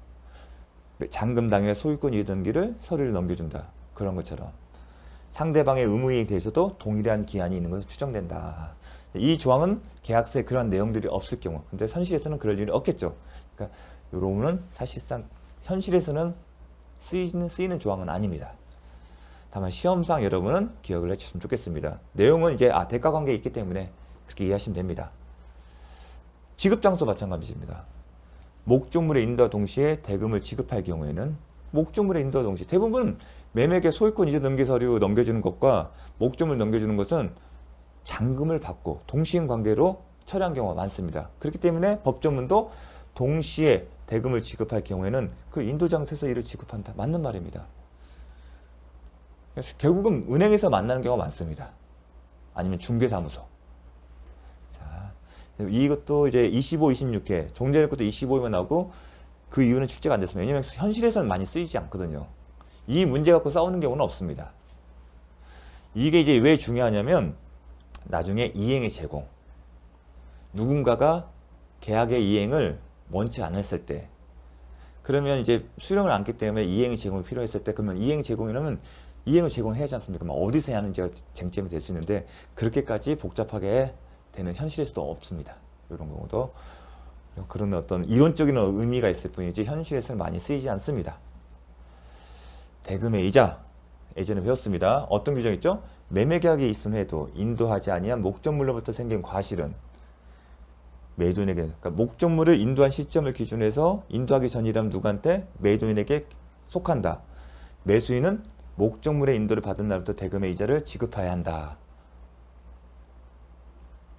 잔금 당일 소유권 이전 등기를 서류를 넘겨준다. 그런 것처럼 상대방의 의무 이행에 대해서도 동일한 기한이 있는 것으로 추정된다. 이 조항은 계약서에 그런 내용들이 없을 경우, 근데 현실에서는 그럴 일이 없겠죠. 그러니까 이런 부분은 사실상 현실에서는 쓰이는 조항은 아닙니다. 다만 시험상 여러분은 기억을 해주시면 좋겠습니다. 내용은 이제 대가관계에 있기 때문에 그렇게 이해하시면 됩니다. 지급장소 마찬가지입니다. 목적물의 인도와 동시에 대금을 지급할 경우에는 목적물의 인도와 동시에 대부분 매매계 소유권 이전 등기 서류 넘겨주는 것과 목적물 넘겨주는 것은 잔금을 받고 동시행 관계로 처리한 경우가 많습니다. 그렇기 때문에 법조문도 동시에 대금을 지급할 경우에는 그 인도장소에서 이를 지급한다. 맞는 말입니다. 그래서 결국은 은행에서 만나는 경우가 많습니다. 아니면 중개사무소. 자, 이것도 이제 25, 26회 종전의 것도 25회만 나오고 그 이유는 출제가 안 됐습니다. 왜냐하면 현실에서는 많이 쓰이지 않거든요. 이 문제 갖고 싸우는 경우는 없습니다. 이게 이제 왜 중요하냐면 나중에 이행의 제공, 누군가가 계약의 이행을 원치 않았을 때, 그러면 이제 수령을 안기 때문에 이행의 제공이 필요했을 때, 그러면 이행 제공이라면 이행을 제공해야 하지 않습니까? 어디서 해야 하는지가 쟁점이 될 수 있는데 그렇게까지 복잡하게 되는 현실에서도 없습니다. 이런 경우도 그런 어떤 이론적인 의미가 있을 뿐이지 현실에서는 많이 쓰이지 않습니다. 대금의 이자, 예전에 배웠습니다. 어떤 규정이 있죠? 매매계약이 있음 해도 인도하지 아니한 목적물로부터 생긴 과실은 매도인에게, 그러니까 목적물을 인도한 시점을 기준해서 인도하기 전이라면 누구한테? 매도인에게 속한다. 매수인은 목적물의 인도를 받은 날부터 대금의 이자를 지급해야 한다.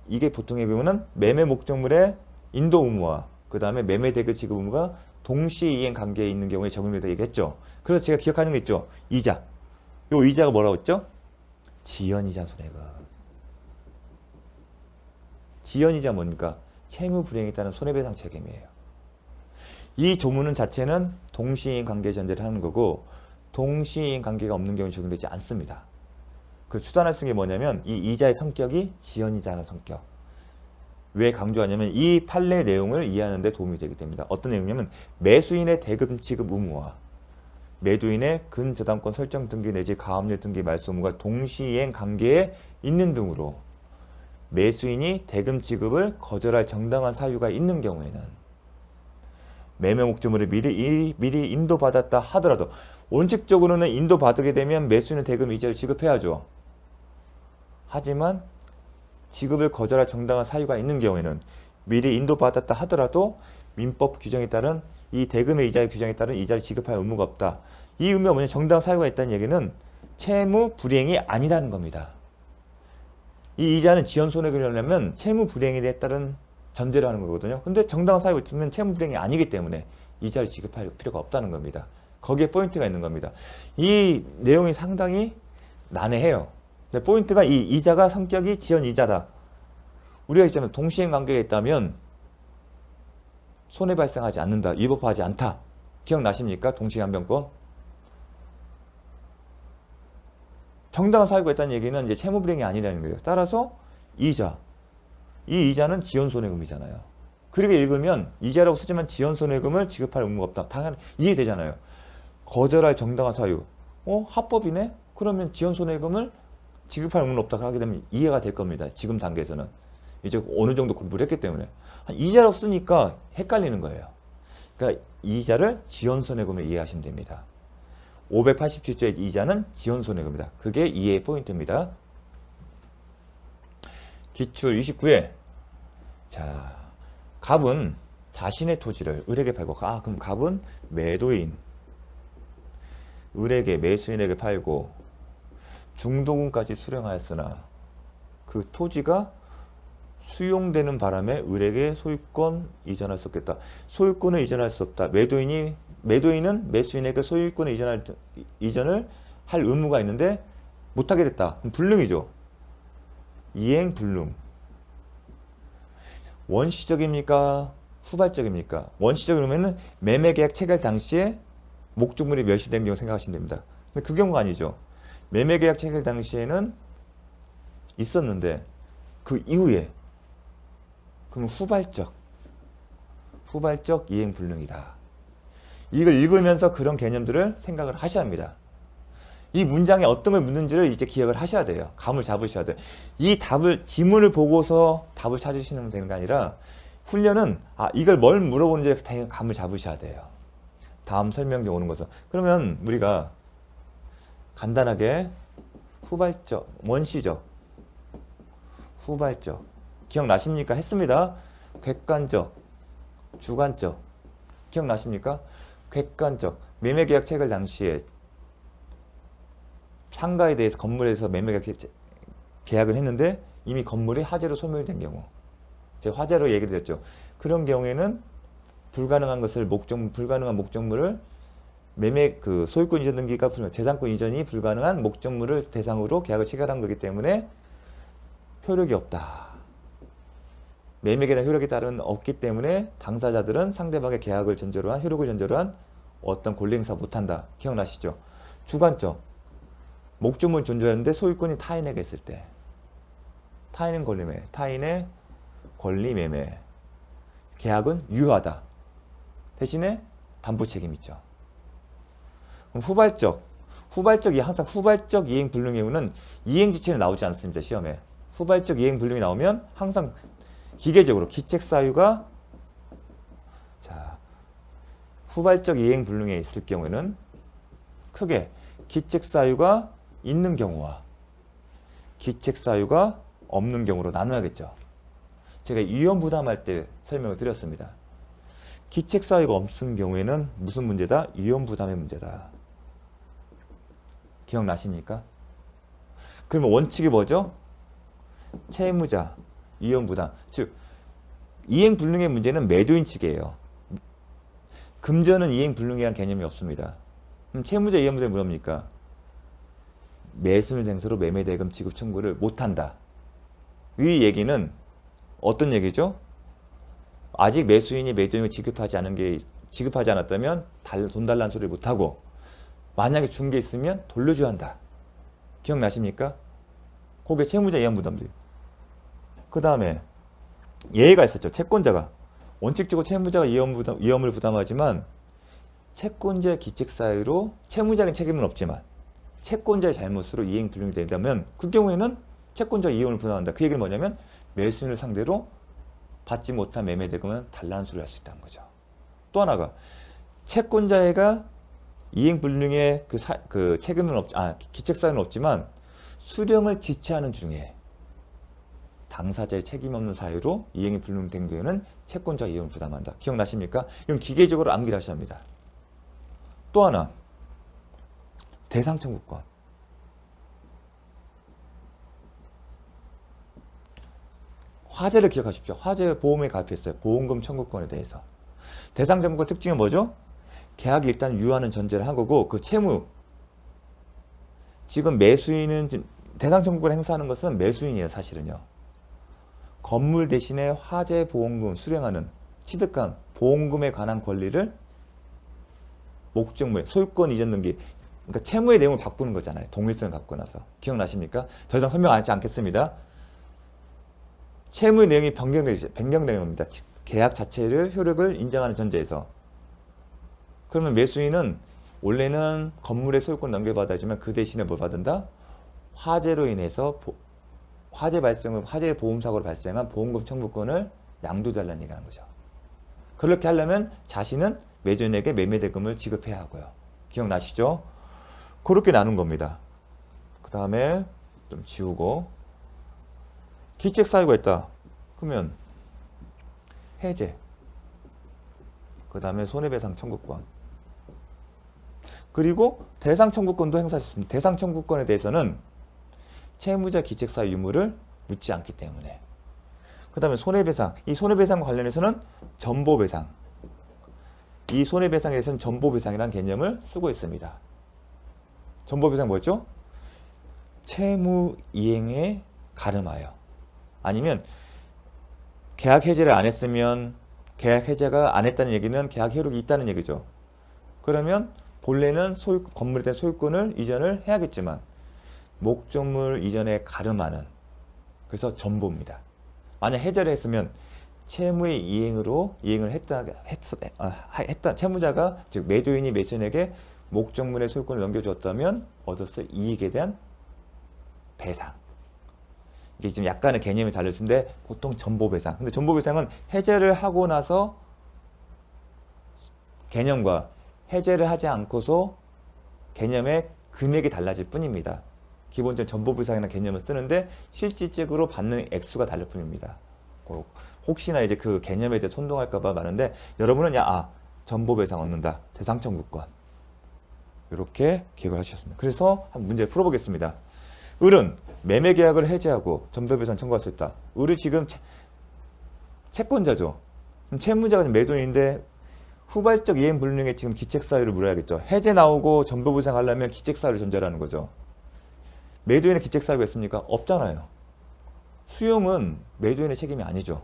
이게 보통의 경우는 매매 목적물의 인도 의무와 그 다음에 매매 대금 지급 의무가 동시 이행 관계에 있는 경우에 적용된다 얘기했죠. 그래서 제가 기억하는 거 있죠. 이자. 요 이자가 뭐라고 했죠? 지연이자 손해금. 지연이자 뭡니까? 채무 불이행에 따른 손해배상 책임이에요. 이 조문은 자체는 동시이행 관계 전제를 하는 거고 동시이행 관계가 없는 경우에 적용되지 않습니다. 그 추단할 수 있는 게 뭐냐면 이 이자의 성격이 지연이자의 성격. 왜 강조하냐면 이 판례 내용을 이해하는 데 도움이 되기 때문입니다. 어떤 내용이냐면 매수인의 대금 지급 의무와 매도인의 근저당권 설정 등기 내지 가압류 등기 말소 의무가 동시이행 관계에 있는 등으로 매수인이 대금 지급을 거절할 정당한 사유가 있는 경우에는 매매 목적물을 미리 인도받았다 하더라도, 원칙적으로는 인도받게 되면 매수인은 대금 이자를 지급해야죠. 하지만 지급을 거절할 정당한 사유가 있는 경우에는 미리 인도받았다 하더라도 민법 규정에 따른 이 대금의 이자의 규정에 따른 이자를 지급할 의무가 없다. 이 의미가 뭐냐? 정당한 사유가 있다는 얘기는 채무 불이행이 아니라는 겁니다. 이 이자는 지연 손해금이 되려면 채무 불이행에 따른 전제를 하는 거거든요. 근데 정당한 사유가 있으면 채무 불이행이 아니기 때문에 이자를 지급할 필요가 없다는 겁니다. 거기에 포인트가 있는 겁니다. 이 내용이 상당히 난해해요. 근데 포인트가 이 이자가 성격이 지연 이자다. 우리가 있잖아요. 동시행 관계가 있다면 손해 발생하지 않는다. 위법하지 않다. 기억나십니까? 동시행변권. 정당한 사유가 있다는 얘기는 이제 채무 불이행이 아니라는 거예요. 따라서 이자. 이 이자는 지연 손해금이잖아요. 그렇게 읽으면 이자라고 쓰지만 지연 손해금을 지급할 의무가 없다. 당연히 이해되잖아요. 거절할 정당한 사유. 합법이네? 그러면 지연손해금을 지급할 의무는 없다고 하게 되면 이해가 될 겁니다. 지금 단계에서는. 이제 어느 정도 공부를 했기 때문에. 이자로 쓰니까 헷갈리는 거예요. 그러니까 이자를 지연손해금을 이해하시면 됩니다. 587조의 이자는 지연손해금이다. 그게 이해의 포인트입니다. 기출 29회. 자, 갑은 자신의 토지를 을에게 팔고, 그럼 갑은 매도인, 을에게 매수인에게 팔고 중도금까지 수령하였으나 그 토지가 수용되는 바람에 을에게 소유권 이전할 수 없겠다. 소유권을 이전할 수 없다. 매도인은 매수인에게 소유권을 이전을 할 의무가 있는데 못하게 됐다. 그럼 불능이죠. 이행 불능. 원시적입니까? 후발적입니까? 원시적이면은 매매계약 체결 당시에 목적물이 멸시된 경우 생각하시면 됩니다. 근데 그 경우가 아니죠. 매매계약 체결 당시에는 있었는데 그 이후에 그럼 후발적 이행 불능이다. 이걸 읽으면서 그런 개념들을 생각을 하셔야 합니다. 이 문장에 어떤 걸 묻는지를 이제 기억을 하셔야 돼요. 감을 잡으셔야 돼요. 이 답을 지문을 보고서 답을 찾으시면 되는 게 아니라 훈련은 이걸 뭘 물어보는지 감을 잡으셔야 돼요. 다음 설명에 오는 것은. 그러면 우리가 간단하게 후발적, 원시적, 후발적 기억나십니까? 했습니다. 객관적, 주관적 기억나십니까? 객관적 매매계약 체결 당시에 상가에 대해서 건물에 대해서 계약을 했는데 이미 건물이 화재로 소멸된 경우, 제가 화재로 얘기를 드렸죠. 그런 경우에는 불가능한 목적물을 소유권 이전 등기가 재산권 이전이 불가능한 목적물을 대상으로 계약을 체결한 거기 때문에 효력이 없다. 매매계약 효력에 따른 없기 때문에 당사자들은 상대방의 계약을 전제로 한 효력을 전제로 한 어떤 권리 행사 못한다. 기억나시죠? 주관적 목적물 존재하는데 소유권이 타인에게 있을 때 타인의 권리 매매 계약은 유효하다. 대신에 담보 책임 있죠. 그럼 후발적이 항상 후발적 이행 불능의 경우는 이행 지체는 나오지 않습니다. 시험에. 후발적 이행 불능이 나오면 항상 기계적으로 기책 사유가 후발적 이행 불능에 있을 경우에는 크게 기책 사유가 있는 경우와 기책 사유가 없는 경우로 나눠야겠죠. 제가 위험 부담할 때 설명을 드렸습니다. 기책 사유가 없는 경우에는 무슨 문제다? 위험 부담의 문제다. 기억나십니까? 그러면 원칙이 뭐죠? 채무자, 위험 부담. 즉 이행 불능의 문제는 매도인 측이에요. 금전은 이행 불능이라는 개념이 없습니다. 그럼 채무자 위험 부담이 뭡니까? 매수인 쟁소로 매매대금 지급 청구를 못한다. 이 얘기는 어떤 얘기죠? 아직 매수인이 매도인을 지급하지 않았다면 돈 달라는 소리를 못하고 만약에 준 게 있으면 돌려줘야 한다. 기억나십니까? 그게 채무자 이행 부담들. 그 다음에 예외가 있었죠. 채권자가 원칙적으로 채무자가 위험을 부담하지만 채권자의 기책 사유로 채무자의 책임은 없지만 채권자의 잘못으로 이행 불능이 된다면 그 경우에는 채권자가 위험을 부담한다. 그 얘기는 뭐냐면 매수인을 상대로 받지 못한 매매 대금은 달라는 소리를 할 수 있다는 거죠. 또 하나가 채권자가 이행 불능의 그 책임은 기책 사유는 없지만 수령을 지체하는 중에 당사자의 책임 없는 사유로 이행이 불능된 경우에는 채권자가 이행을 부담한다. 기억나십니까? 이건 기계적으로 암기하셔야 합니다. 또 하나 대상 청구권. 화재를 기억하십시오. 화재 보험에 가입했어요. 보험금 청구권에 대해서. 대상 청구권 특징은 뭐죠? 계약이 일단 유효하는 전제를 한 거고 그 채무 지금 매수인은 대상 청구권을 행사하는 것은 매수인이에요. 사실은요. 건물 대신에 화재 보험금 수령하는 취득한 보험금에 관한 권리를 목적물 소유권 이전 등기 그러니까 채무의 내용을 바꾸는 거잖아요. 동일성을 갖고 나서. 기억나십니까? 더 이상 설명하지 않겠습니다. 채무의 내용이 변경되는 겁니다. 계약 자체를 효력을 인정하는 전제에서. 그러면 매수인은 원래는 건물의 소유권 넘겨받아주면 그 대신에 뭘 받는다? 화재로 인해서 화재 보험 사고로 발생한 보험금 청구권을 양도달라는 얘기하는 거죠. 그렇게 하려면 자신은 매도인에게 매매대금을 지급해야 하고요. 기억나시죠? 그렇게 나눈 겁니다. 그 다음에 좀 지우고 기책 사유가 있다. 그러면 해제. 그 다음에 손해배상 청구권. 그리고 대상 청구권도 행사할 수 있습니다. 대상 청구권에 대해서는 채무자 기책 사유 유무를 묻지 않기 때문에. 그 다음에 손해배상. 이 손해배상과 관련해서는 전보배상. 이 손해배상에 대해서는 전보배상이라는 개념을 쓰고 있습니다. 전보배상 뭐였죠? 채무 이행에 가름하여. 아니면 계약 해제를 안 했으면 계약 해제가 안 했다는 얘기는 계약 효력이 있다는 얘기죠. 그러면 본래는 건물에 대한 소유권을 이전을 해야겠지만 목적물 이전에 가름하는, 그래서 전보입니다. 만약 해제를 했으면 채무의 이행을 했다 채무자가 즉 매도인이 매수인에게 목적물의 소유권을 넘겨주었다면 얻었을 이익에 대한 배상. 이게 지금 약간의 개념이 달라지는데 보통 전보배상. 근데 전보배상은 해제를 하고 나서 개념과 해제를 하지 않고서 개념의 금액이 달라질 뿐입니다. 기본적으로 전보배상이라는 개념을 쓰는데 실질적으로 받는 액수가 다를 뿐입니다. 혹시나 이제 그 개념에 대해 혼동할까봐 많은데 여러분은 전보배상 얻는다. 대상청구권. 이렇게 기억을 하셨습니다. 그래서 한번 문제를 풀어보겠습니다. 을은 매매계약을 해지하고 전보배상 청구할 수 있다. 을이 지금 채권자죠. 채무자가 매도인인데 후발적 이행불능에 지금 기책사유를 물어야겠죠. 해제 나오고 전보배상 하려면 기책사유를 전제하는 거죠. 매도인의 기책사유가 있습니까? 없잖아요. 수용은 매도인의 책임이 아니죠.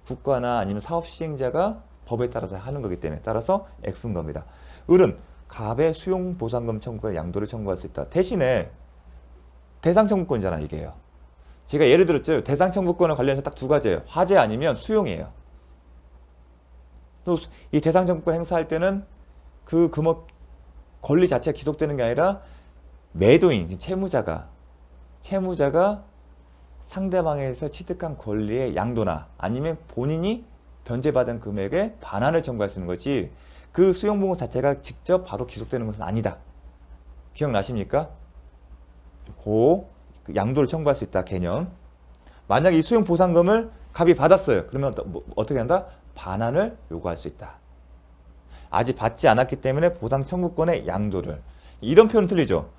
국가나 아니면 사업시행자가 법에 따라서 하는 거기 때문에 따라서 X인 겁니다. 을은 갑의 수용보상금 청구권의 양도를 청구할 수 있다. 대신에 대상청구권이잖아 이게요. 제가 예를 들었죠. 대상청구권에 관련해서 딱 두 가지예요. 화재 아니면 수용이에요. 또 이 대상청구권 행사할 때는 그 금액 권리 자체가 기속되는 게 아니라 매도인, 채무자가 상대방에서 취득한 권리의 양도나 아니면 본인이 변제받은 금액의 반환을 청구할 수 있는 거지 그 수용보험 자체가 직접 바로 기속되는 것은 아니다. 기억나십니까? 그 양도를 청구할 수 있다 개념. 만약 이 수용보상금을 갑이 받았어요. 그러면 어떻게 한다? 반환을 요구할 수 있다. 아직 받지 않았기 때문에 보상 청구권의 양도를. 이런 표현은 틀리죠.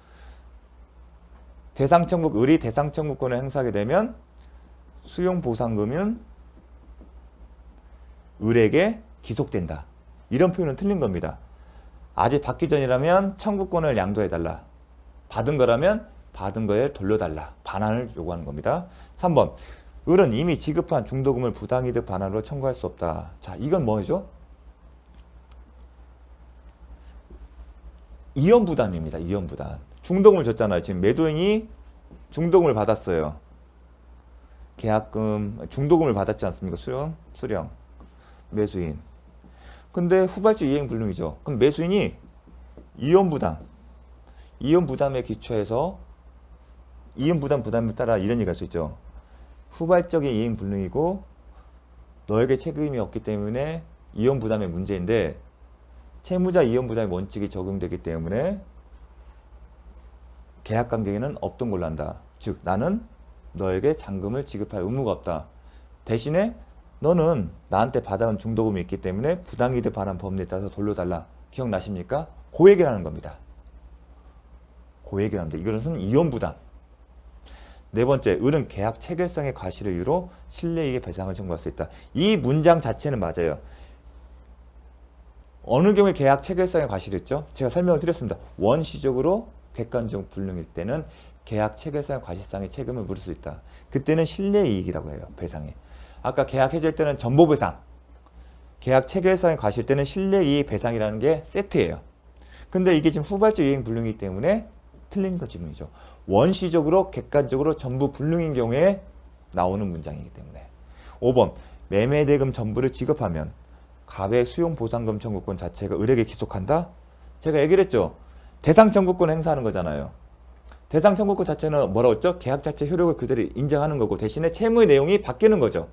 을이 대상 청구권을 행사하게 되면 수용 보상금은 을에게 기속된다. 이런 표현은 틀린 겁니다. 아직 받기 전이라면 청구권을 양도해달라. 받은 거라면 받은 거에 돌려달라. 반환을 요구하는 겁니다. 3번. 을은 이미 지급한 중도금을 부당이득 반환으로 청구할 수 없다. 자, 이건 뭐죠? 이연부담입니다. 이연부담. 중도금을 줬잖아요. 지금 매도인이 중도금을 받았어요. 계약금, 중도금을 받았지 않습니까? 수령. 매수인. 근데 후발적 이행불능이죠. 그럼 매수인이 이연부담에 기초해서 부담에 따라 이런 얘기를 할 수 있죠. 후발적인 이행불능이고 너에게 책임이 없기 때문에 이연부담의 문제인데 채무자 이연부담의 원칙이 적용되기 때문에 계약관계에는 없던 걸로 한다. 즉 나는 너에게 잔금을 지급할 의무가 없다. 대신에 너는 나한테 받아온 중도금이 있기 때문에 부당이득 반환 법리에 따라서 돌려달라. 기억나십니까? 그 얘기를 하는 겁니다. 그 얘기를 합니다. 이것은 이연부담. 네 번째, 을은 계약 체결성의 과실을 이유로 실내이익의 배상을 청구할 수 있다. 이 문장 자체는 맞아요. 어느 경우에 계약 체결성의 과실이 있죠? 제가 설명을 드렸습니다. 원시적으로 객관적 불능일 때는 계약 체결성 과실상의 책임을 물을 수 있다. 그때는 실내이익이라고 해요. 배상에. 아까 계약 해지할 때는 전보배상, 계약 체결성의 과실 때는 실내이익 배상이라는 게 세트예요. 근데 이게 지금 후발적 이행 불능이기 때문에 틀린 거 지문이죠. 원시적으로 객관적으로 전부 불능인 경우에 나오는 문장이기 때문에. 5번 매매대금 전부를 지급하면 갑의 수용보상금 청구권 자체가 을에게 기속한다. 제가 얘기를 했죠. 대상 청구권 행사하는 거잖아요. 대상 청구권 자체는 뭐라고 했죠? 계약 자체 효력을 그대로 인정하는 거고 대신에 채무의 내용이 바뀌는 거죠.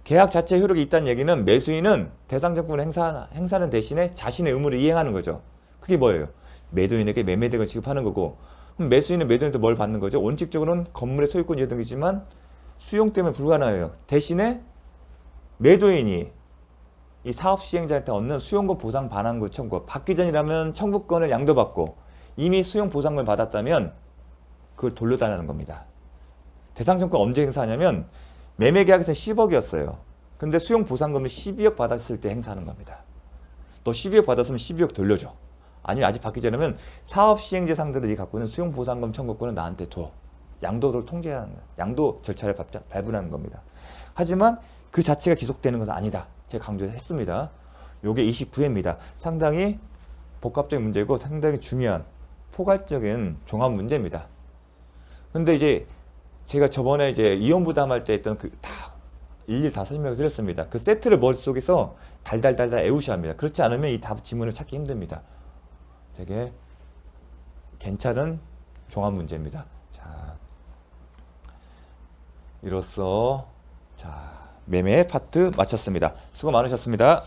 계약 자체 효력이 있다는 얘기는 매수인은 대상 청구권 행사하는 대신에 자신의 의무를 이행하는 거죠. 그게 뭐예요? 매도인에게 매매대금을 지급하는 거고, 그럼 매수인은 매도인한테 뭘 받는 거죠? 원칙적으로는 건물의 소유권 이동이지만 수용 때문에 불가능해요. 대신에 매도인이 이 사업 시행자한테 얻는 수용권 보상 반환구 청구, 받기 전이라면 청구권을 양도받고 이미 수용 보상을 받았다면 그걸 돌려달라는 겁니다. 대상 청구권 언제 행사하냐면 매매 계약에서는 10억이었어요. 근데 수용 보상금을 12억 받았을 때 행사하는 겁니다. 너 12억 받았으면 12억 돌려줘. 아니면 아직 받기 전이면 사업 시행자 상대들이 갖고 있는 수용 보상금 청구권을 나한테 줘. 양도를 통제하는 거예요. 양도 절차를 발부하는 겁니다. 하지만 그 자체가 기속되는 것은 아니다. 제가 강조했습니다. 요게 29회입니다. 상당히 복합적인 문제고 상당히 중요한 포괄적인 종합 문제입니다. 근데 이제 제가 저번에 이제 이혼 부담할 때 했던 그 다 일일이 다 설명을 드렸습니다. 그 세트를 머릿속에서 달달달달 애우셔야 합니다. 그렇지 않으면 이 답 지문을 찾기 힘듭니다. 되게 괜찮은 종합 문제입니다. 자, 이로써 자 매매 파트 마쳤습니다. 수고 많으셨습니다.